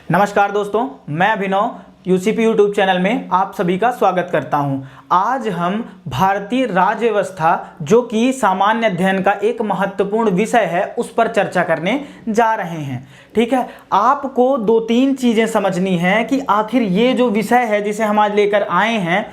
नमस्कार दोस्तों, मैं अभिनव यूसीपी यूट्यूब चैनल में आप सभी का स्वागत करता हूं। आज हम भारतीय राज्य व्यवस्था जो कि सामान्य अध्ययन का एक महत्वपूर्ण विषय है उस पर चर्चा करने जा रहे हैं। ठीक है, आपको दो तीन चीजें समझनी है कि आखिर ये जो विषय है जिसे हम आज लेकर आए हैं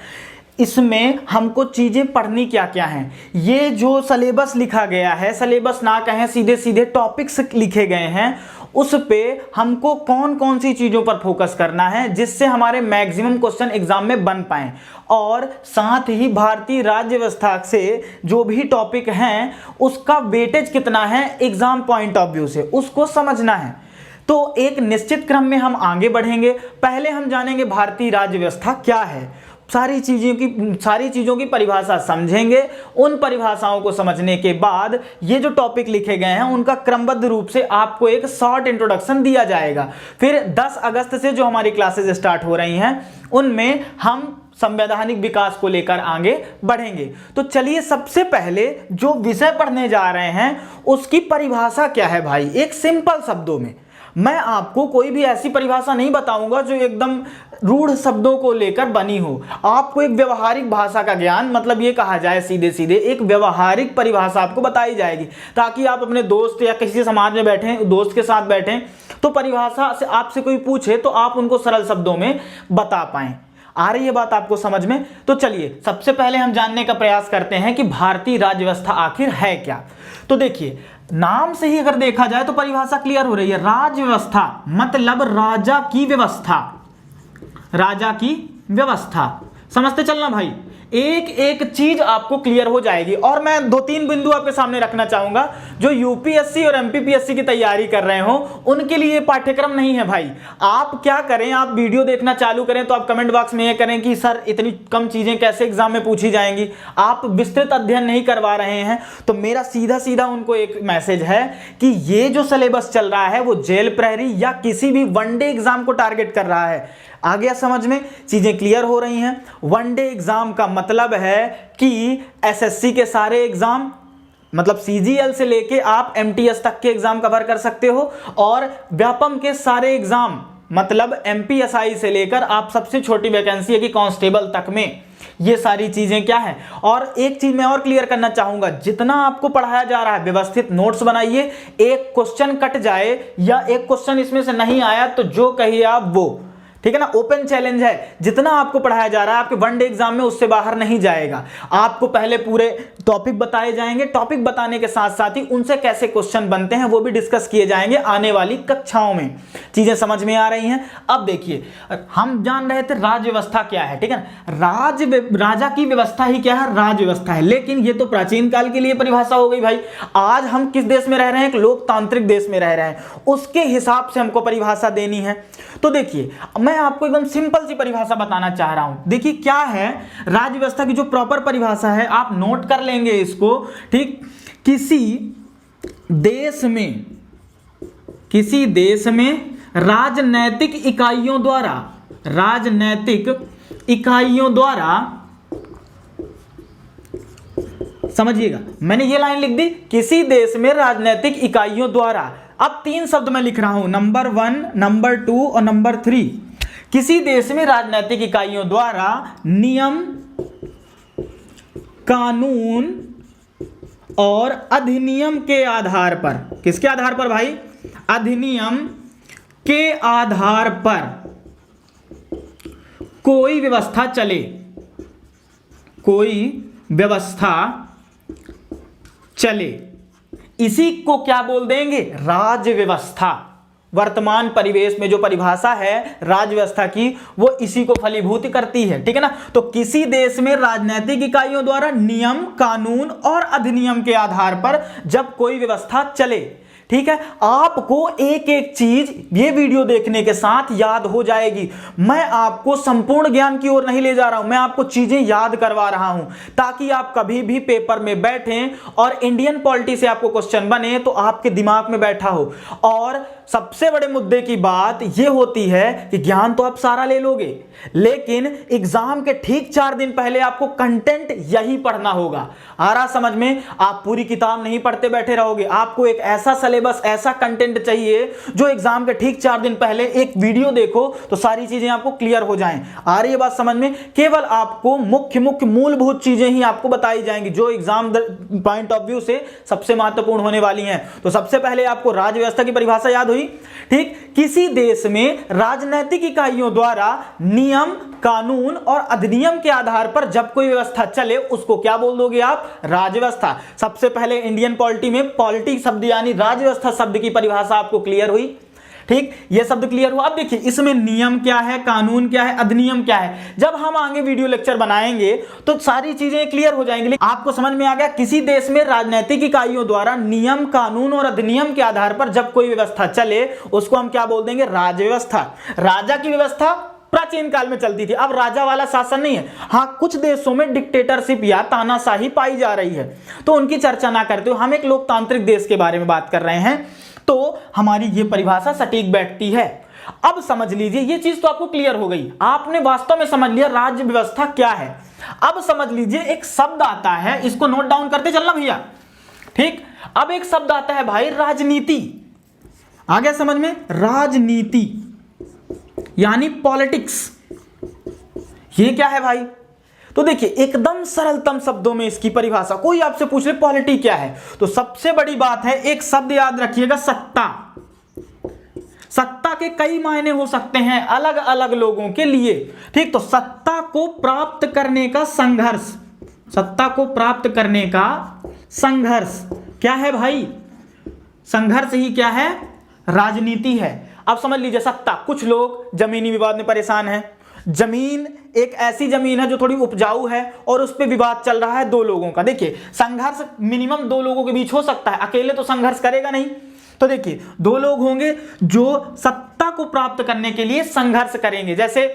इसमें हमको चीजें पढ़नी क्या क्या हैं। ये जो सिलेबस लिखा गया है, सिलेबस ना कहें सीधे सीधे टॉपिक्स लिखे गए हैं, उस पे हमको कौन कौन सी चीजों पर फोकस करना है जिससे हमारे मैक्सिमम क्वेश्चन एग्जाम में बन पाए, और साथ ही भारतीय राज्य व्यवस्था से जो भी टॉपिक हैं उसका वेटेज कितना है एग्जाम पॉइंट ऑफ व्यू से, उसको समझना है। तो एक निश्चित क्रम में हम आगे बढ़ेंगे। पहले हम जानेंगे भारतीय राज्य व्यवस्था क्या है, सारी चीजों की परिभाषा समझेंगे। उन परिभाषाओं को समझने के बाद ये जो टॉपिक लिखे गए हैं उनका क्रमबद्ध रूप से आपको एक शॉर्ट इंट्रोडक्शन दिया जाएगा। फिर 10 अगस्त से जो हमारी क्लासेस स्टार्ट हो रही हैं उनमें हम संवैधानिक विकास को लेकर आगे बढ़ेंगे। तो चलिए सबसे पहले जो विषय पढ़ने जा रहे हैं उसकी परिभाषा क्या है भाई, एक सिंपल शब्दों में। मैं आपको कोई भी ऐसी परिभाषा नहीं बताऊंगा जो एकदम रूढ़ शब्दों को लेकर बनी हो। आपको एक व्यवहारिक भाषा का ज्ञान, मतलब ये कहा जाए सीधे सीधे एक व्यवहारिक परिभाषा आपको बताई जाएगी, ताकि आप अपने दोस्त या किसी समाज में बैठे, दोस्त के साथ बैठे, तो परिभाषा से आपसे कोई पूछे तो आप उनको सरल शब्दों में बता पाएं। आ रही है बात आपको समझ में? तो चलिए सबसे पहले हम जानने का प्रयास करते हैं कि भारतीय राज्य व्यवस्था आखिर है क्या। तो देखिए, नाम से ही अगर देखा जाए तो परिभाषा क्लियर हो रही है। राज्य व्यवस्था मतलब राजा की व्यवस्था, राजा की व्यवस्था। समझते चलना भाई, एक एक चीज आपको क्लियर हो जाएगी। और मैं दो तीन बिंदु आपके सामने रखना चाहूंगा, जो यूपीएससी और एमपीपीएससी की तैयारी कर रहे हो उनके लिए पाठ्यक्रम नहीं है भाई। आप क्या करें, आप वीडियो देखना चालू करें तो आप कमेंट बॉक्स में ये करें कि सर इतनी कम चीजें कैसे एग्जाम में पूछी जाएंगी, आप विस्तृत अध्ययन नहीं करवा रहे हैं। तो मेरा सीधा सीधा उनको एक मैसेज है कि ये जो सिलेबस चल रहा है वो जेल प्रहरी या किसी भी वनडे एग्जाम को टारगेट कर रहा है। आ गया समझ में? चीजें क्लियर हो रही हैं। वनडे एग्जाम का मतलब है कि एसएससी के सारे एग्जाम, मतलब सीजीएल से लेके आप एमटीएस तक के एग्जाम कवर कर सकते हो, और व्यापम के सारे एग्जाम, मतलब एमपीएसआई से लेकर आप सबसे छोटी वैकेंसी है कि कांस्टेबल तक में, ये सारी चीजें क्या है। और एक चीज मैं और क्लियर करना चाहूंगा, जितना आपको पढ़ाया जा रहा है व्यवस्थित नोट्स बनाइए। एक क्वेश्चन कट जाए या एक क्वेश्चन इसमें से नहीं आया तो जो कहिए आप वो, ठीक है ना, ओपन चैलेंज है। जितना आपको पढ़ाया जा रहा है आपके वनडे एग्जाम में उससे बाहर नहीं जाएगा। आपको पहले पूरे टॉपिक बताए जाएंगे, टॉपिक बताने के साथ साथ ही उनसे कैसे क्वेश्चन बनते हैं वो भी डिस्कस किए जाएंगे आने वाली कक्षाओं में। चीजें समझ में आ रही हैं? अब देखिए, हम जान रहे थे राज्य व्यवस्था क्या है, ठीक है ना, राजा की व्यवस्था ही क्या है, राज्य व्यवस्था है। लेकिन ये तो प्राचीन काल के लिए परिभाषा हो गई भाई। आज हम किस देश में रह रहे हैं, एक लोकतांत्रिक देश में रह रहे हैं, उसके हिसाब से हमको परिभाषा देनी है। तो देखिए, मैं आपको एकदम सिंपल सी परिभाषा बताना चाह रहा हूं। देखिए क्या है राज्य व्यवस्था की जो प्रॉपर परिभाषा है, आप नोट कर लेंगे इसको, ठीक। किसी देश में राजनैतिक इकाइयों द्वारा, समझिएगा, मैंने ये लाइन लिख दी, किसी देश में राजनैतिक इकाइयों द्वारा। अब तीन शब्द मैं लिख रहा हूं, नंबर 1, नंबर 2 और नंबर 3। किसी देश में राजनैतिक इकाइयों द्वारा नियम, कानून और अधिनियम के आधार पर, किसके आधार पर भाई, अधिनियम के आधार पर कोई व्यवस्था चले, इसी को क्या बोल देंगे, राज्य व्यवस्था। वर्तमान परिवेश में जो परिभाषा है राज्य व्यवस्था की वो इसी को फलीभूत करती है, ठीक है ना। तो किसी देश में राजनीतिक इकाइयों द्वारा नियम, कानून और अधिनियम के आधार पर जब कोई व्यवस्था चले, ठीक है। आपको एक एक चीज ये वीडियो देखने के साथ याद हो जाएगी। मैं आपको संपूर्ण ज्ञान की ओर नहीं ले जा रहा हूं, मैं आपको चीजें याद करवा रहा हूं ताकि आप कभी भी पेपर में बैठें और इंडियन पॉलिटी से आपको क्वेश्चन बने तो आपके दिमाग में बैठा हो। और सबसे बड़े मुद्दे की बात यह होती है कि ज्ञान तो आप सारा ले लोगे, लेकिन एग्जाम के ठीक 4 दिन पहले आपको कंटेंट यही पढ़ना होगा। आ रहा समझ में? आप पूरी किताब नहीं पढ़ते बैठे रहोगे, आपको एक ऐसा सिलेबस बस ऐसा कंटेंट चाहिए जो एग्जाम के ठीक 4 दिन पहले एक वीडियो देखो तो सारी चीजें आपको क्लियर हो जाएं। आ रही है बात समझ में? केवल आपको मुख्य मूलभूत चीजें ही आपको बताई जाएंगी जो एग्जाम पॉइंट ऑफ व्यू से सबसे महत्वपूर्ण होने वाली हैं। तो सबसे पहले आपको राज्य व्यवस्था की परिभाषा याद हुई, ठीक। किसी देश में राजनीतिक इकाइयों द्वारा नियम, कानून और अधिनियम के आधार पर जब कोई व्यवस्था चले उसको क्या बोल दोगे आप? राज्य व्यवस्था। सबसे पहले इंडियन पॉलिटी में पॉलिटी शब्द यानी राज्य व्यवस्था शब्द की परिभाषा आपको क्लियर हुई, ठीक। ये शब्द क्लियर हुआ। अब देखिए इसमें नियम क्या है, कानून क्या है, अधिनियम क्या है। जब हम आगे वीडियो लेक्चर बनाएंगे तो सारी चीजें क्लियर हो जाएंगी। आपको समझ में आ गया? किसी देश में राजनीतिक इकाइयों द्वारा नियम, कानून और अधिनियम के आधार पर जब कोई व्यवस्था चले उसको हम क्या बोल देंगे? राज्य व्यवस्था। राजा की व्यवस्था प्राचीन काल में चलती थी, अब राजा वाला शासन नहीं है। हाँ, कुछ देशों में डिक्टेटरशिप या तानाशाही पाई जा रही है तो उनकी चर्चा ना करते हुए हम एक लोकतांत्रिक देश के बारे में बात कर रहे हैं, तो हमारी ये परिभाषा सटीक बैठती है। अब समझ लीजिए ये चीज तो आपको क्लियर हो गई, आपने वास्तव में समझ लिया राज्य व्यवस्था क्या है। अब समझ लीजिए एक शब्द आता है, इसको नोट डाउन करते चलना भैया, ठीक। अब एक शब्द आता है भाई राजनीति, आ गया समझ में? राजनीति यानी पॉलिटिक्स। ये क्या है भाई? तो देखिए एकदम सरलतम शब्दों में इसकी परिभाषा, कोई आपसे पूछ ले पॉलिटी क्या है तो सबसे बड़ी बात है एक शब्द याद रखिएगा, सत्ता। सत्ता के कई मायने हो सकते हैं अलग अलग लोगों के लिए, ठीक। तो सत्ता को प्राप्त करने का संघर्ष, सत्ता को प्राप्त करने का संघर्ष क्या है भाई? संघर्ष ही क्या है? राजनीति है। अब समझ लीजिए सत्ता, कुछ लोग जमीनी विवाद में परेशान हैं। जमीन एक ऐसी जमीन है जो थोड़ी उपजाऊ है और उस पर विवाद चल रहा है दो लोगों का। देखिए संघर्ष मिनिमम 2 लोगों के बीच हो सकता है, अकेले तो संघर्ष करेगा नहीं। तो देखिए 2 लोग होंगे जो सत्ता को प्राप्त करने के लिए संघर्ष करेंगे। जैसे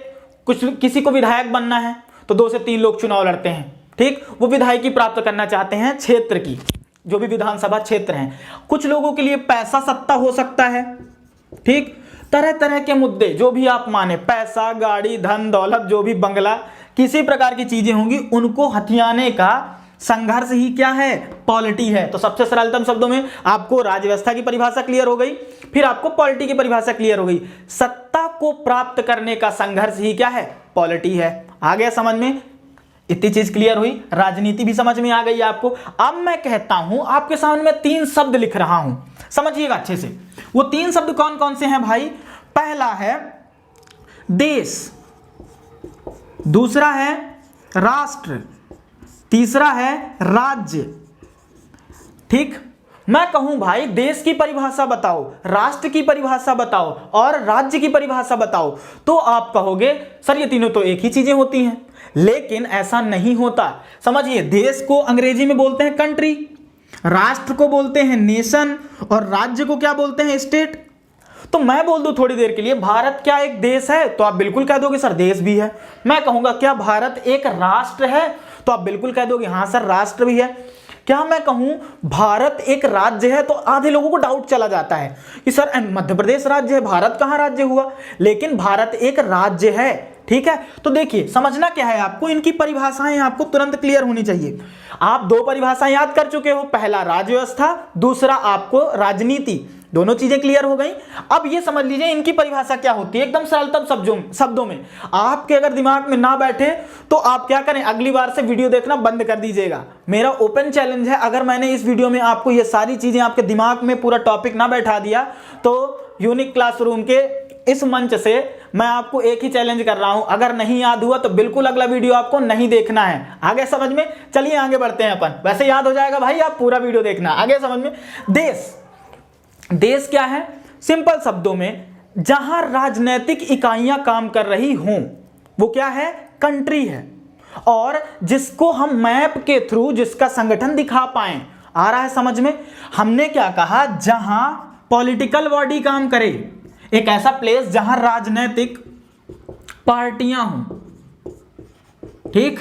किसी को विधायक बनना है तो 2 से 3 लोग चुनाव लड़ते हैं, ठीक। वो विधायकी प्राप्त करना चाहते हैं क्षेत्र की, जो भी विधानसभा क्षेत्र हैं। कुछ लोगों के लिए पैसा सत्ता हो सकता है, ठीक। तरह तरह के मुद्दे जो भी आप माने, पैसा, गाड़ी, धन दौलत, जो भी बंगला, किसी प्रकार की चीजें होंगी उनको हथियाने का संघर्ष ही क्या है? पॉलिटी है। तो सबसे सरलतम शब्दों में आपको राज्य व्यवस्था की परिभाषा क्लियर हो गई, फिर आपको पॉलिटी की परिभाषा क्लियर हो गई। सत्ता को प्राप्त करने का संघर्ष ही क्या है? पॉलिटी है। आ गया समझ में? इतनी चीज क्लियर हुई, राजनीति भी समझ में आ गई आपको। अब मैं कहता हूं आपके सामने मैं 3 शब्द लिख रहा हूं, समझिएगा अच्छे से। वो 3 शब्द कौन कौन से हैं भाई? पहला है देश, दूसरा है राष्ट्र, तीसरा है राज्य, ठीक। मैं कहूं भाई देश की परिभाषा बताओ, राष्ट्र की परिभाषा बताओ और राज्य की परिभाषा बताओ, तो आप कहोगे सर ये तीनों तो एक ही चीजें होती हैं। लेकिन ऐसा नहीं होता। समझिए, देश को अंग्रेजी में बोलते हैं कंट्री, राष्ट्र को बोलते हैं नेशन और राज्य को क्या बोलते हैं? स्टेट। तो मैं बोल दूं थोड़ी देर के लिए भारत क्या एक देश है तो आप बिल्कुल कह दोगे सर देश भी है। मैं कहूंगा क्या भारत एक राष्ट्र है तो आप बिल्कुल कह दोगे हाँ सर राष्ट्र भी है। क्या मैं कहूं भारत एक राज्य है तो आधे लोगों को डाउट चला जाता है कि सर मध्य प्रदेश राज्य है, भारत कहां राज्य हुआ? लेकिन भारत एक राज्य है, ठीक है। तो देखिए समझना क्या है आपको, इनकी परिभाषाएं आपको तुरंत क्लियर होनी चाहिए। आप 2 परिभाषाएं याद कर चुके हो, पहला राज्य व्यवस्था, दूसरा आपको राजनीति। दोनों चीजें क्लियर हो गई। अब ये समझ लीजिए इनकी परिभाषा क्या होती है एकदम सरलतम शब्दों में। आपके अगर दिमाग में ना बैठे तो आप क्या करें, अगली बार से वीडियो देखना बंद कर दीजिएगा। मेरा ओपन चैलेंज है, अगर मैंने इस वीडियो में आपको ये सारी चीजें आपके दिमाग में पूरा टॉपिक ना बैठा दिया तो यूनिक क्लासरूम के इस मंच से मैं आपको एक ही चैलेंज कर रहा हूं, अगर नहीं याद हुआ तो बिल्कुल अगला वीडियो आपको नहीं देखना है। आगे समझ में? चलिए आगे बढ़ते हैं अपन, वैसे याद हो जाएगा भाई, आप पूरा वीडियो देखना। आगे समझ में? देश, देश क्या है? सिंपल शब्दों में जहां राजनीतिक इकाइयां काम कर रही हों वो क्या है? कंट्री है। और जिसको हम मैप के थ्रू जिसका संगठन दिखा पाए। आ रहा है समझ में? हमने क्या कहा, जहां पॉलिटिकल बॉडी काम करे, एक ऐसा प्लेस जहां राजनीतिक पार्टियां हों, ठीक,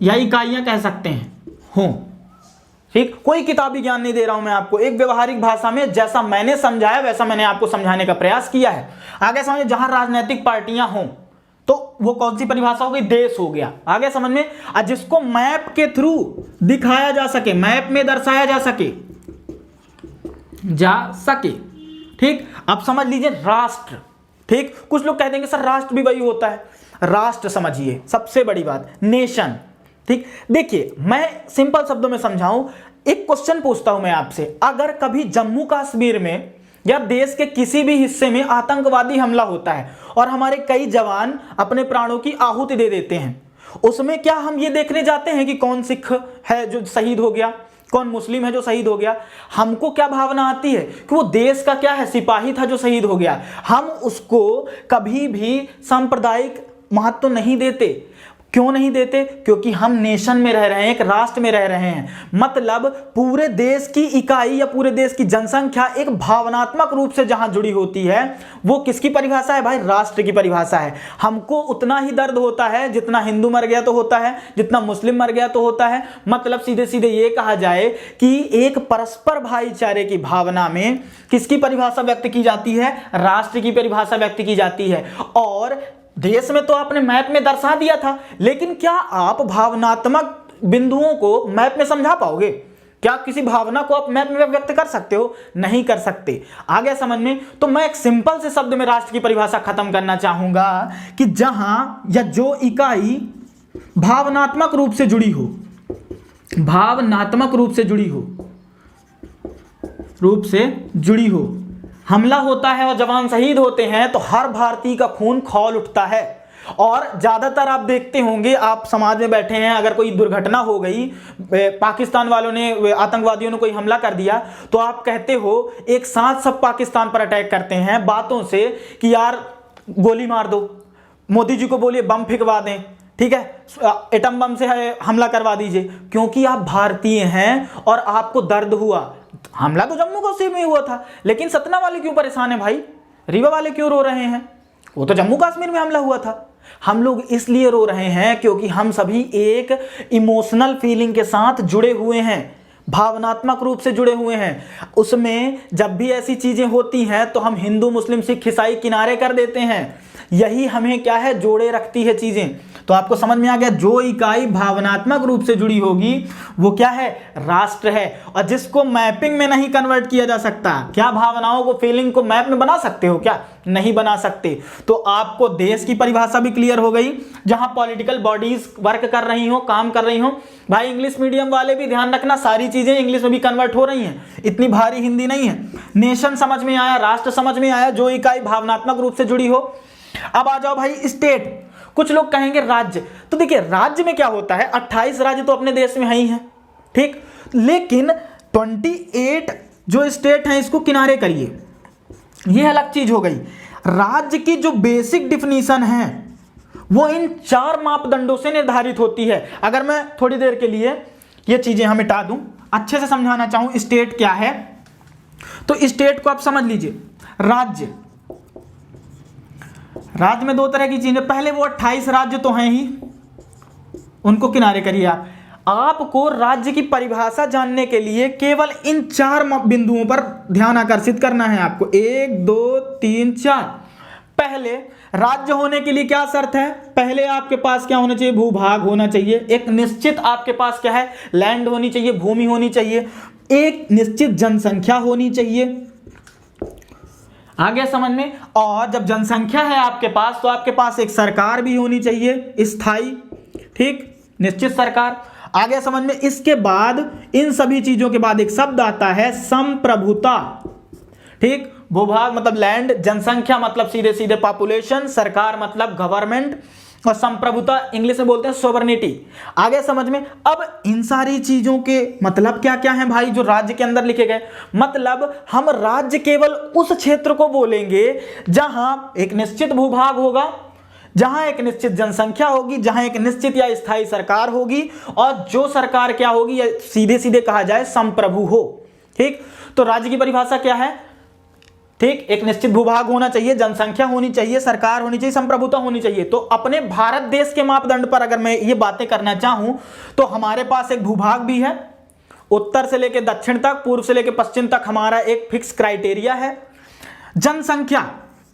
या इकाइयां कह सकते हैं हों, ठीक। कोई किताबी ज्ञान नहीं दे रहा हूं मैं आपको, एक व्यवहारिक भाषा में जैसा मैंने समझाया वैसा मैंने आपको समझाने का प्रयास किया है। आगे समझिए, जहां राजनीतिक पार्टियां हों तो वो कौन सी परिभाषा हो गई? देश हो गया। आगे समझ में? जिसको मैप के थ्रू दिखाया जा सके, मैप में दर्शाया जा सके, जा सके। ठीक, अब समझ लीजिए राष्ट्र। ठीक, कुछ लोग कह देंगे सर राष्ट्र भी वही होता है, राष्ट्र समझिए सबसे बड़ी बात नेशन। ठीक, देखिए मैं सिंपल शब्दों में समझाऊं, एक क्वेश्चन पूछता हूं मैं आपसे, अगर कभी जम्मू कश्मीर में या देश के किसी भी हिस्से में आतंकवादी हमला होता है और हमारे कई जवान अपने प्राणों की आहुति दे देते हैं, उसमें क्या हम ये देखने जाते हैं कि कौन सिख है जो शहीद हो गया, कौन मुस्लिम है जो शहीद हो गया? हमको क्या भावना आती है कि वो देश का क्या है, सिपाही था जो शहीद हो गया। हम उसको कभी भी सांप्रदायिक महत्व नहीं देते। क्यों नहीं देते? क्योंकि हम नेशन में रह रहे हैं, एक राष्ट्र में रह रहे हैं। मतलब पूरे देश की इकाई या पूरे देश की जनसंख्या एक भावनात्मक रूप से जहां जुड़ी होती है, वो किसकी परिभाषा है भाई? राष्ट्र की परिभाषा है। हमको उतना ही दर्द होता है जितना हिंदू मर गया तो होता है, जितना मुस्लिम मर गया तो होता है। मतलब सीधे सीधे ये कहा जाए कि एक परस्पर भाईचारे की भावना में किसकी परिभाषा व्यक्त की जाती है? राष्ट्र की परिभाषा व्यक्त की जाती है। और देश में तो आपने मैप में दर्शा दिया था, लेकिन क्या आप भावनात्मक बिंदुओं को मैप में समझा पाओगे? क्या किसी भावना को आप मैप में व्यक्त कर सकते हो? नहीं कर सकते। आगे समझ में, तो मैं एक सिंपल से शब्द में राष्ट्र की परिभाषा खत्म करना चाहूंगा कि जहां या जो इकाई भावनात्मक रूप से जुड़ी हो, भावनात्मक रूप से जुड़ी हो, हमला होता है और जवान शहीद होते हैं तो हर भारतीय का खून खौल उठता है। और ज्यादातर आप देखते होंगे, आप समाज में बैठे हैं, अगर कोई दुर्घटना हो गई, पाकिस्तान वालों ने, आतंकवादियों ने कोई हमला कर दिया, तो आप कहते हो एक साथ सब पाकिस्तान पर अटैक करते हैं बातों से कि यार गोली मार दो, मोदी जी को बोलिए बम फेंकवा दें, ठीक है, एटम बम से हमला करवा दीजिए, क्योंकि आप भारतीय हैं और आपको दर्द हुआ। हमला तो जम्मू कश्मीर में हुआ था, लेकिन सतना वाले क्यों परेशान है भाई? रीवा वाले क्यों रो रहे हैं? वो तो जम्मू कश्मीर में हमला हुआ था। हम लोग इसलिए रो रहे हैं क्योंकि हम सभी एक इमोशनल फीलिंग के साथ जुड़े हुए हैं, भावनात्मक रूप से जुड़े हुए हैं। उसमें जब भी ऐसी चीजें होती हैं तो हम हिंदू मुस्लिम सिख ईसाई किनारे कर देते हैं। यही हमें क्या है, जोड़े रखती है चीजें। तो आपको समझ में आ गया, जो इकाई भावनात्मक रूप से जुड़ी होगी वो क्या है? राष्ट्र है। और जिसको मैपिंग में नहीं कन्वर्ट किया जा सकता, क्या भावनाओं को, फीलिंग को मैप में बना सकते हो क्या? नहीं बना सकते। तो आपको देश की परिभाषा भी क्लियर हो गई, जहां पॉलिटिकल बॉडीज वर्क कर रही हो, काम कर रही हो। भाई इंग्लिश मीडियम वाले भी ध्यान रखना, सारी चीजें इंग्लिश में भी कन्वर्ट हो रही हैं, इतनी भारी हिंदी नहीं है। नेशन समझ में आया, राष्ट्र समझ में आया, जो इकाई भावनात्मक रूप से जुड़ी हो। अब आ जाओ भाई स्टेट। कुछ लोग कहेंगे राज्य, तो देखिए राज्य में क्या होता है, 28 राज्य तो अपने देश में है ही है, ठीक, लेकिन 28 जो स्टेट हैं इसको किनारे करिए, यह अलग चीज हो गई। राज्य की जो बेसिक डिफिनीशन है वो इन 4 मापदंडों से निर्धारित होती है। अगर मैं थोड़ी देर के लिए ये चीजें हम मिटा दूं, अच्छे से समझाना चाहूं स्टेट क्या है, तो स्टेट को आप समझ लीजिए। राज्य में 2 तरह की चीजें, पहले वो 28 राज्य तो हैं ही, उनको किनारे करिए आप। आपको राज्य की परिभाषा जानने के लिए केवल इन 4 बिंदुओं पर ध्यान आकर्षित करना है आपको। 1 2 3 4। पहले, राज्य होने के लिए क्या शर्त है? पहले आपके पास क्या होना चाहिए? भूभाग होना चाहिए। एक निश्चित आपके पास क्या है? लैंड होनी चाहिए, भूमि होनी चाहिए। एक निश्चित जनसंख्या होनी चाहिए। आगे समझ में। और जब जनसंख्या है आपके पास, तो आपके पास एक सरकार भी होनी चाहिए, स्थायी, ठीक, निश्चित सरकार। आगे समझ में। इसके बाद, इन सभी चीजों के बाद एक शब्द आता है संप्रभुता, ठीक। भूभाग मतलब लैंड, जनसंख्या मतलब सीधे सीधे पॉपुलेशन, सरकार मतलब गवर्नमेंट, और संप्रभुता इंग्लिश में बोलते हैं सोवरेनिटी। आगे समझ में। अब इन सारी चीजों के मतलब क्या क्या हैं भाई, जो राज्य के अंदर लिखे गए? मतलब हम राज्य केवल उस क्षेत्र को बोलेंगे जहां एक निश्चित भूभाग होगा, जहां एक निश्चित जनसंख्या होगी, जहां एक निश्चित या स्थायी सरकार होगी, और जो सरकार क्या होगी, या सीधे सीधे कहा जाए संप्रभु हो, ठीक। तो राज्य की परिभाषा क्या है? ठीक, एक निश्चित भूभाग होना चाहिए, जनसंख्या होनी चाहिए, सरकार होनी चाहिए, संप्रभुता होनी चाहिए। तो अपने भारत देश के मापदंड पर अगर मैं ये बातें करना चाहूं, तो हमारे पास एक भूभाग भी है, उत्तर से लेकर दक्षिण तक, पूर्व से लेकर पश्चिम तक हमारा एक फिक्स क्राइटेरिया है। जनसंख्या,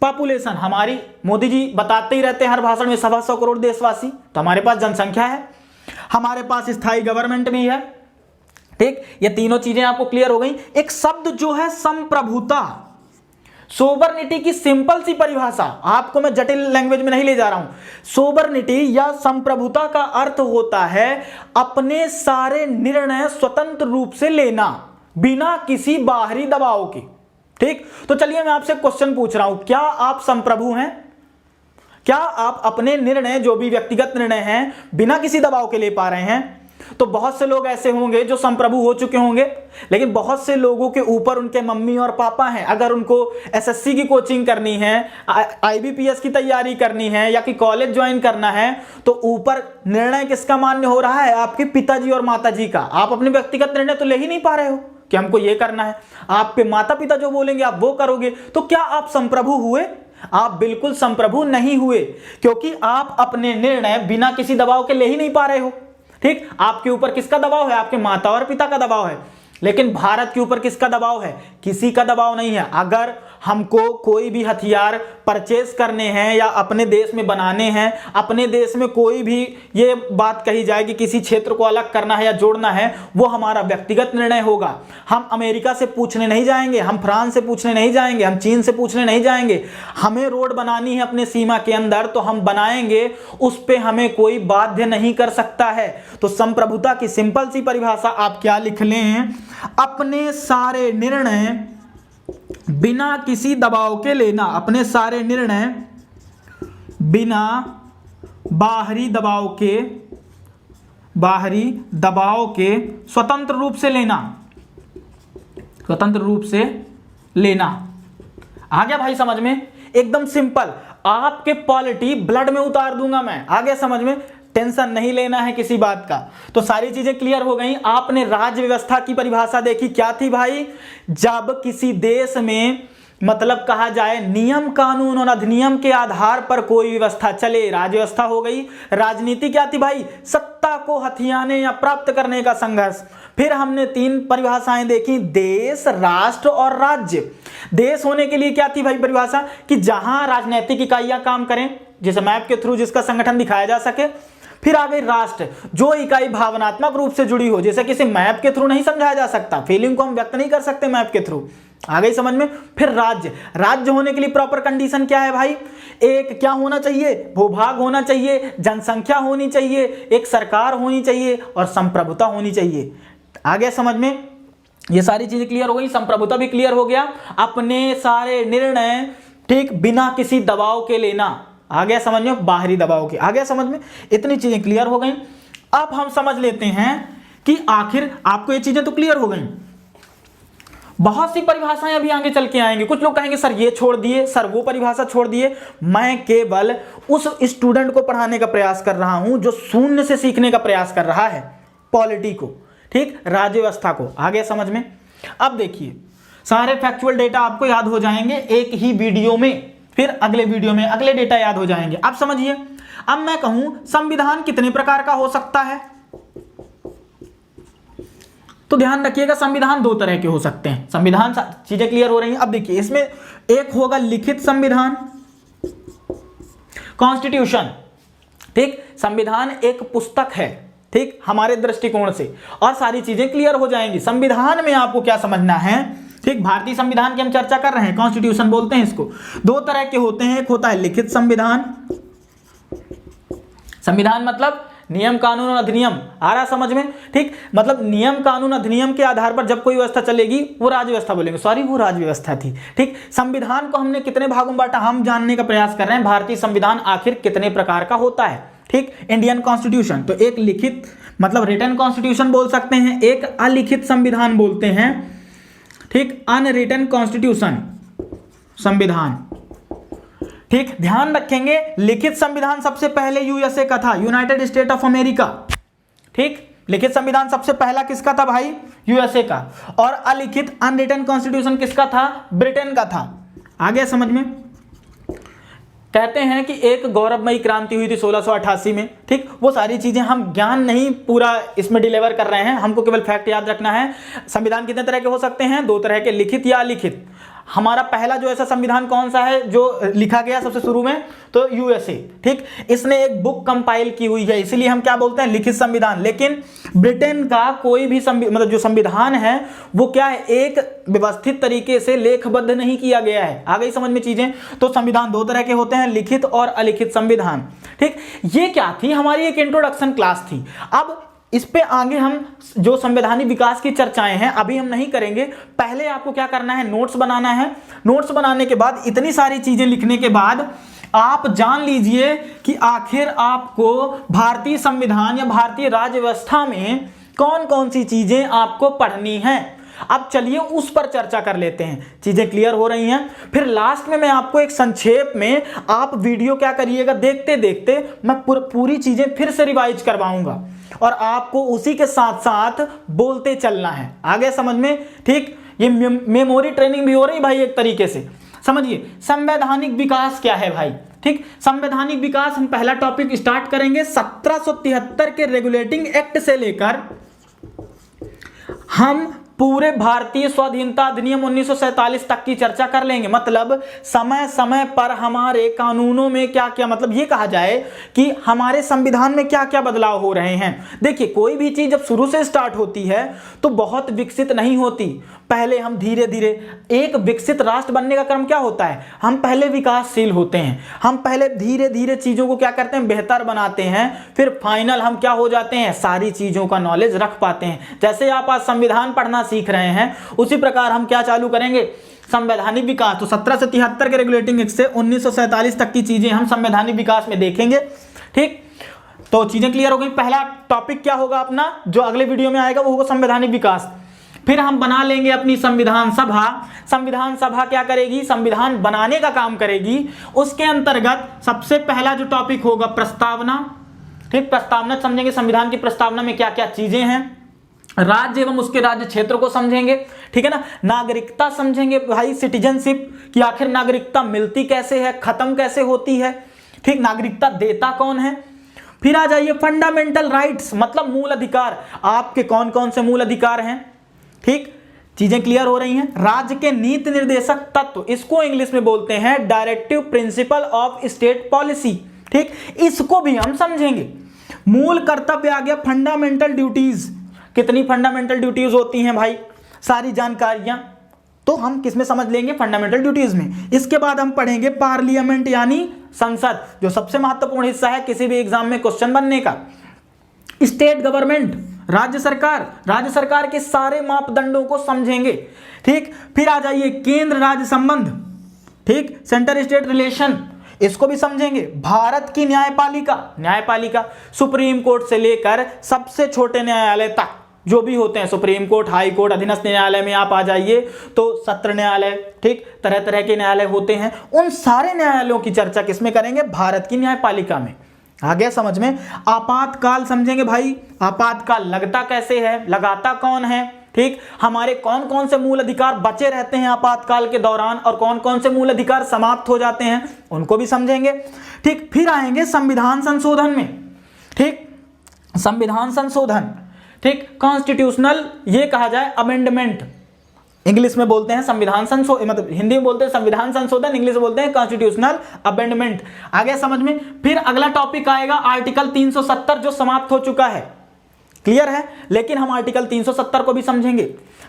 पॉपुलेशन, हमारी मोदी जी बताते ही रहते हैं हर भाषण में 125 करोड़ देशवासी, तो हमारे पास जनसंख्या है। हमारे पास स्थायी गवर्नमेंट भी है, ठीक, ये तीनों चीजें आपको क्लियर हो गई। एक शब्द जो है संप्रभुता, सोबरनिटी की सिंपल सी परिभाषा, आपको मैं जटिल लैंग्वेज में नहीं ले जा रहा हूं। सोबरनिटी या संप्रभुता का अर्थ होता है अपने सारे निर्णय स्वतंत्र रूप से लेना बिना किसी बाहरी दबाव के। ठीक, तो चलिए मैं आपसे क्वेश्चन पूछ रहा हूं, क्या आप संप्रभु हैं? क्या आप अपने निर्णय, जो भी व्यक्तिगत निर्णय हैं, बिना किसी दबाव के ले पा रहे हैं? तो बहुत से लोग ऐसे होंगे जो संप्रभु हो चुके होंगे, लेकिन बहुत से लोगों के ऊपर उनके मम्मी और पापा हैं। अगर उनको एसएससी की कोचिंग करनी है, आईबीपीएस की तैयारी करनी है या कि कॉलेज ज्वाइन करना है, तो ऊपर निर्णय किसका मान्य हो रहा है? आपके पिताजी और माताजी का। आप अपने व्यक्तिगत निर्णय तो ले ही नहीं पा रहे हो कि हमको ये करना है। आपके माता पिता जो बोलेंगे आप वो करोगे, तो क्या आप संप्रभु हुए? आप बिल्कुल संप्रभु नहीं हुए, क्योंकि आप अपने निर्णय बिना किसी दबाव के ले ही नहीं पा रहे हो। ठीक, आपके ऊपर किसका दबाव है? आपके माता और पिता का दबाव है, लेकिन भारत के ऊपर किसका दबाव है? किसी का दबाव नहीं है। अगर हमको कोई भी हथियार परचेज करने हैं या अपने देश में बनाने हैं, अपने देश में कोई भी ये बात कही जाए कि किसी क्षेत्र को अलग करना है या जोड़ना है, वो हमारा व्यक्तिगत निर्णय होगा। हम अमेरिका से पूछने नहीं जाएंगे, हम फ्रांस से पूछने नहीं जाएंगे, हम चीन से पूछने नहीं जाएंगे। हमें रोड बनानी है अपने सीमा के अंदर तो हम बनाएंगे, उस पर हमें कोई बाध्य नहीं कर सकता है। तो संप्रभुता की सिंपल सी परिभाषा आप क्या लिख लें? अपने सारे निर्णय बिना किसी दबाव के लेना, अपने सारे निर्णय बिना बाहरी दबाव के स्वतंत्र रूप से लेना, स्वतंत्र रूप से लेना। आ गया भाई समझ में? एकदम सिंपल। आपके पॉलिटी ब्लड में उतार दूंगा मैं। आ गया समझ में? टेंशन नहीं लेना है किसी बात का। तो सारी चीजें क्लियर हो गई। आपने राज्य व्यवस्था की परिभाषा देखी, क्या थी भाई? जब किसी देश में मतलब कहा जाए नियम कानून और अधिनियम के आधार पर कोई व्यवस्था चले, राज्य व्यवस्था हो गई। राजनीति क्या थी भाई? सत्ता को हथियाने या प्राप्त करने का संघर्ष। फिर हमने तीन परिभाषाएं देखी, देश, राष्ट्र और राज्य। देश होने के लिए क्या थी भाई परिभाषा? कि जहां राजनीतिक इकाइयां काम करें, जैसे मैप के थ्रू जिसका संगठन दिखाया जा सके। फिर आ गई राष्ट्र, जो इकाई भावनात्मक रूप से जुड़ी हो, जैसे किसी मैप के थ्रू नहीं समझाया जा सकता, फीलिंग को हम व्यक्त नहीं कर सकते मैप के थ्रू। आ गई समझ में? फिर राज्य, राज्य होने के लिए प्रॉपर कंडीशन क्या है भाई? एक क्या होना चाहिए? भूभाग होना चाहिए, जनसंख्या होनी चाहिए, एक सरकार होनी चाहिए और संप्रभुता होनी चाहिए। आ गया समझ में? ये सारी चीजें क्लियर हो गई, संप्रभुता भी क्लियर हो गया। अपने सारे निर्णय ठीक बिना किसी दबाव के लेना। आ गया समझ में? बाहरी दबाव के। आ गया समझ में? इतनी चीजें क्लियर हो गई। अब हम समझ लेते हैं कि आखिर आपको ये चीजें तो क्लियर हो गई, बहुत सी परिभाषाएं अभी आगे चल के आएंगे। कुछ लोग कहेंगे सर ये छोड़ दिए, सर वो परिभाषा छोड़ दिए। मैं केवल उस स्टूडेंट को पढ़ाने का प्रयास कर रहा हूं जो शून्य से सीखने का प्रयास कर रहा है पॉलिटी को, ठीक, राज्य व्यवस्था को। आ गया समझ में? अब देखिए, सारे फैक्चुअल डेटा आपको याद हो जाएंगे एक ही वीडियो में, फिर अगले वीडियो में अगले डेटा याद हो जाएंगे। अब समझिए, अब मैं कहूं संविधान कितने प्रकार का हो सकता है, तो ध्यान रखिएगा संविधान दो तरह के हो सकते हैं। संविधान, चीजें क्लियर हो रही हैं। अब देखिए, इसमें एक होगा लिखित संविधान, कॉन्स्टिट्यूशन। ठीक, संविधान एक पुस्तक है, ठीक, हमारे दृष्टिकोण से, और सारी चीजें क्लियर हो जाएंगी। संविधान में आपको क्या समझना है, ठीक, भारतीय संविधान की हम चर्चा कर रहे हैं, कॉन्स्टिट्यूशन बोलते हैं इसको। दो तरह के होते हैं, एक होता है लिखित संविधान, संविधान मतलब नियम कानून और अधिनियम। आ रहा समझ में? ठीक, मतलब नियम कानून अधिनियम के आधार पर जब कोई व्यवस्था चलेगी वो राज्य व्यवस्था बोलेंगे, सॉरी वो राज्य व्यवस्था थी। ठीक, संविधान को हमने कितने भागों में बांटा, हम जानने का प्रयास कर रहे हैं भारतीय संविधान आखिर कितने प्रकार का होता है। ठीक, इंडियन कॉन्स्टिट्यूशन तो एक लिखित मतलब रिटन कॉन्स्टिट्यूशन बोल सकते हैं, एक अलिखित संविधान बोलते हैं, ठीक, अनरिटन कॉन्स्टिट्यूशन संविधान। ठीक, ध्यान रखेंगे लिखित संविधान सबसे पहले यूएसए का था, यूनाइटेड स्टेट ऑफ अमेरिका। ठीक, लिखित संविधान सबसे पहला किसका था भाई? यूएसए का। और अलिखित अनरिटन कॉन्स्टिट्यूशन किसका था? ब्रिटेन का था। आ गया समझ में? कहते हैं कि एक गौरवमयी क्रांति हुई थी 1688 में। ठीक, वो सारी चीजें हम ज्ञान नहीं पूरा इसमें डिलीवर कर रहे हैं, हमको केवल फैक्ट याद रखना है। संविधान कितने तरह के हो सकते हैं? दो तरह के, लिखित या अलिखित। हमारा पहला जो ऐसा संविधान कौन सा है जो लिखा गया सबसे शुरू में, तो यूएसए, ठीक, इसने एक बुक कंपाइल की हुई है, इसीलिए हम क्या बोलते हैं, लिखित संविधान। लेकिन ब्रिटेन का कोई भी मतलब जो संविधान है वो क्या है, एक व्यवस्थित तरीके से लेखबद्ध नहीं किया गया है। आ गई समझ में चीजें। तो संविधान दो तरह के होते हैं, लिखित और अलिखित संविधान, ठीक। ये क्या थी, हमारी एक इंट्रोडक्शन क्लास थी। अब इस पे आगे हम जो संवैधानिक विकास की चर्चाएं हैं अभी हम नहीं करेंगे। पहले आपको क्या करना है, नोट्स बनाना है। नोट्स बनाने के बाद इतनी सारी चीजें लिखने के बाद आप जान लीजिए कि आखिर आपको भारतीय संविधान या भारतीय राज्य व्यवस्था में कौन कौन सी चीजें आपको पढ़नी है। अब चलिए उस पर चर्चा कर लेते हैं। चीजें क्लियर हो रही हैं। फिर लास्ट में मैं आपको एक संक्षेप में, आप वीडियो क्या करिएगा, देखते देखते मैं पूरी चीजें फिर से रिवाइज करवाऊंगा और आपको उसी के साथ साथ बोलते चलना है। आगे समझ में, ठीक। ये मेमोरी ट्रेनिंग भी हो रही भाई एक तरीके से। समझिए संवैधानिक विकास क्या है भाई, ठीक। संवैधानिक विकास हम पहला टॉपिक स्टार्ट करेंगे 1773 के रेगुलेटिंग एक्ट से लेकर हम पूरे भारतीय स्वाधीनता अधिनियम 1947 तक की चर्चा कर लेंगे। मतलब समय समय पर हमारे कानूनों में क्या क्या, मतलब ये कहा जाए कि हमारे संविधान में क्या क्या बदलाव हो रहे हैं। देखिए कोई भी चीज जब शुरू से स्टार्ट होती है तो बहुत विकसित नहीं होती। पहले हम धीरे धीरे, एक विकसित राष्ट्र बनने का क्रम क्या होता है, हम पहले विकासशील होते हैं, हम पहले धीरे धीरे चीजों को क्या करते हैं, बेहतर बनाते हैं, फिर फाइनल हम क्या हो जाते हैं, सारी चीजों का नॉलेज रख पाते हैं। जैसे आप आज संविधान पढ़ना सीख रहे हैं उसी प्रकार हम क्या चालू करेंगे, संवैधानिक विकास। तो 1773 के रेगुलेटिंग एक्ट से 1947 तक की चीजें हम संवैधानिक विकास में देखेंगे, ठीक। तो चीजें क्लियर हो गई। पहला टॉपिक क्या होगा अपना, जो अगले वीडियो में आएगा वो होगा संवैधानिक विकास। फिर हम बना लेंगे अपनी संविधान सभा। संविधान सभा क्या करेगी, संविधान बनाने का काम करेगी। उसके अंतर्गत सबसे पहला जो टॉपिक होगा प्रस्तावना, ठीक। प्रस्तावना समझेंगे, संविधान की प्रस्तावना में क्या क्या चीजें हैं। राज्य एवं उसके राज्य क्षेत्र को समझेंगे, ठीक है ना। नागरिकता समझेंगे भाई, सिटीजनशिप, कि आखिर नागरिकता मिलती कैसे है, खत्म कैसे होती है, ठीक। नागरिकता देता कौन है। फिर आ जाइए फंडामेंटल राइट्स, मतलब मूल अधिकार, आपके कौन कौन से मूल अधिकार हैं, ठीक। चीजें क्लियर हो रही हैं। राज्य के नीति निर्देशक तत्व, इसको इंग्लिश में बोलते हैं directive principle of state policy, ठीक। इसको भी हम समझेंगे। मूल कर्तव्य आ गया, फंडामेंटल ड्यूटीज, कितनी फंडामेंटल ड्यूटीज होती हैं भाई, सारी जानकारियां तो हम किस में समझ लेंगे, फंडामेंटल ड्यूटीज में। इसके बाद हम पढ़ेंगे पार्लियामेंट यानी संसद, जो सबसे महत्वपूर्ण हिस्सा है किसी भी एग्जाम में क्वेश्चन बनने का। स्टेट गवर्नमेंट, राज्य सरकार, राज्य सरकार के सारे मापदंडों को समझेंगे, ठीक। फिर आ जाइए केंद्र राज्य संबंध, ठीक, सेंटर स्टेट रिलेशन, इसको भी समझेंगे। भारत की न्यायपालिका, न्यायपालिका सुप्रीम कोर्ट से लेकर सबसे छोटे न्यायालय तक जो भी होते हैं, सुप्रीम कोर्ट, हाई कोर्ट, अधीनस्थ न्यायालय में आप आ जाइए तो सत्र न्यायालय, ठीक, तरह तरह के न्यायालय होते हैं। उन सारे न्यायालयों की चर्चा किसमें करेंगे, भारत की न्यायपालिका में। आ गया समझ में। आपातकाल समझेंगे भाई, आपातकाल लगता कैसे है, लगाता कौन है, ठीक। हमारे कौन कौन से मूल अधिकार बचे रहते हैं आपातकाल के दौरान और कौन कौन से मूल अधिकार समाप्त हो जाते हैं, उनको भी समझेंगे, ठीक। फिर आएंगे संविधान संशोधन में, ठीक, संविधान संशोधन, ठीक, कॉन्स्टिट्यूशनल, ये कहा जाए अमेंडमेंट, इंग्लिश में बोलते हैं संविधान संशोधन, मतलब हिंदी में बोलते हैं संविधान संशोधन, इंग्लिश में बोलते हैं कॉन्स्टिट्यूशनल अमेंडमेंट। आ गया समझ में। फिर अगला टॉपिक आएगा आर्टिकल 370 जो समाप्त हो चुका है, क्लियर है, लेकिन हम आर्टिकल 370 को भी समझेंगे।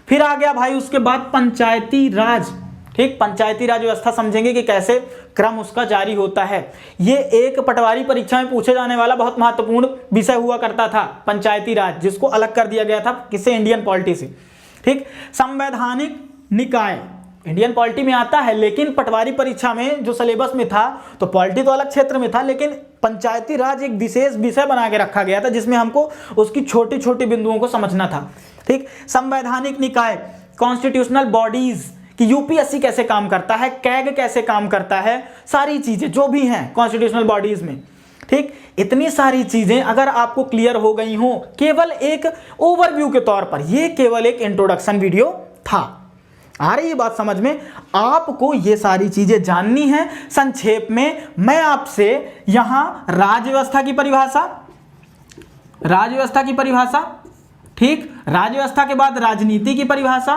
फिर आ गया भाई उसके बाद पंचायती राज, ठीक, पंचायती राज व्यवस्था समझेंगे कि कैसे क्रम उसका जारी होता है। ये एक पटवारी परीक्षा में पूछे जाने वाला बहुत महत्वपूर्ण विषय हुआ करता था, पंचायती राज, जिसको अलग कर दिया गया था किससे, इंडियन पॉलिटी से, ठीक। संवैधानिक निकाय इंडियन पॉलिटी में आता है, लेकिन पटवारी परीक्षा में जो सिलेबस में था तो पॉलिटी तो अलग क्षेत्र में था, लेकिन पंचायती राज एक विशेष विषय बना के रखा गया था जिसमें हमको उसकी छोटी छोटी बिंदुओं को समझना था, ठीक। संवैधानिक निकाय, कॉन्स्टिट्यूशनल बॉडीज, कि यूपीएससी कैसे काम करता है, कैग कैसे काम करता है, सारी चीजें जो भी हैं कॉन्स्टिट्यूशनल बॉडीज में, ठीक। इतनी सारी चीजें अगर आपको क्लियर हो गई हो, केवल एक ओवरव्यू के तौर पर, ये केवल एक इंट्रोडक्शन वीडियो था। आ रही है बात समझ में। आपको ये सारी चीजें जाननी है संक्षेप में। मैं आपसे यहां राज्य व्यवस्था की परिभाषा, राज्य व्यवस्था की परिभाषा, ठीक, राज्य व्यवस्था के बाद राजनीति की परिभाषा,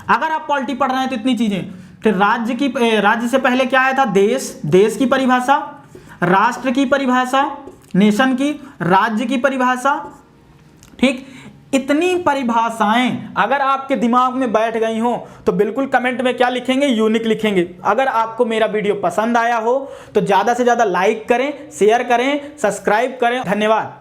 अगर आप पॉलिटी पढ़ रहे हैं तो इतनी चीजें, फिर राज्य से पहले क्या आया था? देश, देश की परिभाषा, राष्ट्र की परिभाषा, नेशन की, राज्य की परिभाषा। ठीक, इतनी परिभाषाएं अगर आपके दिमाग में बैठ गई हो तो बिल्कुल कमेंट में क्या लिखेंगे? यूनिक लिखेंगे। अगर आपको मेरा वीडियो पसंद आया हो तो ज़्यादा से ज़्यादा लाइक करें, शेयर करें, सब्सक्राइब करें। धन्यवाद।